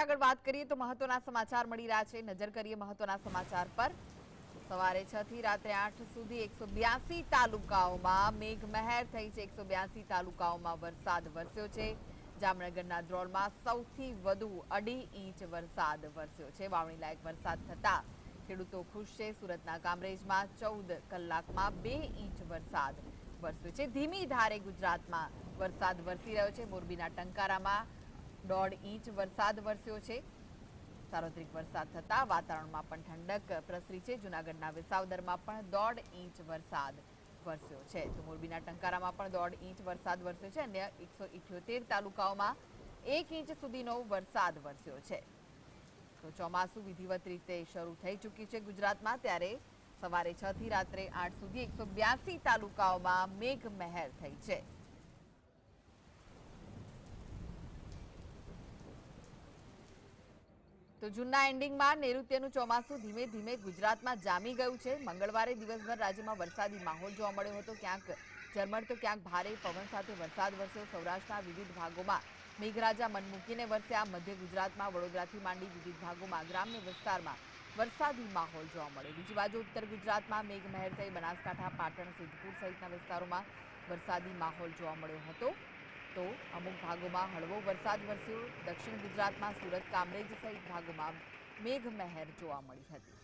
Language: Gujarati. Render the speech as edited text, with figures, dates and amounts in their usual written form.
આગળ વાત કરીએ તો મહત્વના સમાચાર મળી રહ્યા છે। નજર કરીએ મહત્વના સમાચાર પર। સવારે 6 થી રાત્રે 8 સુધી 182 તાલુકાઓમાં મેઘમહેર થઈ છે। 182 તાલુકાઓમાં વરસાદ વરસ્યો છે। જામનગરના ધ્રોળમાં સૌથી વધુ 2.5 ઇંચ વરસાદ વરસ્યો છે। વાવણી લાયક વરસાદ થતા ખેડૂતો ખુશ છે। સુરતના કામરેજમાં 14 કલાકમાં 2 ઇંચ વરસાદ વરસ્યો છે। ધીમી ધારે ગુજરાતમાં વરસાદ વરસી રહ્યો છે। મોરબીના ટંકારામાં 1.5 ઇંચ વરસાદ વરસ્યો છે। સાર્વત્રિક વરસાદ થતા વાતાવરણમાં પણ ઠંડક પ્રસરી છે। જૂનાગઢના વિસાવદરમાં પણ 1.5 ઇંચ વરસાદ વરસ્યો છે। તો મોરબીના ટંકારામાં પણ 1.5 ઇંચ વરસાદ વરસ્યો છે। અન્ય 178 તાલુકાઓમાં 1 ઇંચ સુધીનો વરસાદ વરસ્યો છે। તો ચોમાસું વિધિવત રીતે શરૂ થઈ ચૂક્યું છે ગુજરાતમાં। ત્યારે સવારે 6 થી રાત્રે 8 સુધી 182 તાલુકાઓમાં મેઘમહેર થઈ છે। તો જૂનના એન્ડિંગમાં નૈઋત્યનું ચોમાસું ધીમે ધીમે ગુજરાતમાં જામી ગયું છે। મંગળવારે દિવસભર રાજ્યમાં વરસાદી માહોલ જોવા મળ્યો હતો। ક્યાંક ઝરમર તો ક્યાંક ભારે પવન સાથે વરસાદ વરસ્યો। સૌરાષ્ટ્રના વિવિધ ભાગોમાં મેઘરાજા મન મૂકીને વરસ્યા। મધ્ય ગુજરાતમાં વડોદરાથી માંડી વિવિધ ભાગોમાં ગ્રામ્ય વિસ્તારમાં વરસાદી માહોલ જોવા મળ્યો। બીજી બાજુ ઉત્તર ગુજરાતમાં મેઘમહેર થઈ બનાસકાંઠા, પાટણ, સિદ્ધપુર સહિતના વિસ્તારોમાં વરસાદી માહોલ જોવા મળ્યો હતો। તો અમુક ભાગોમાં હળવો વરસાદ વરસ્યો। દક્ષિણ ગુજરાતમાં સુરત, કામરેજ સહિત ભાગોમાં મેઘમહેર જોવા મળી હતી।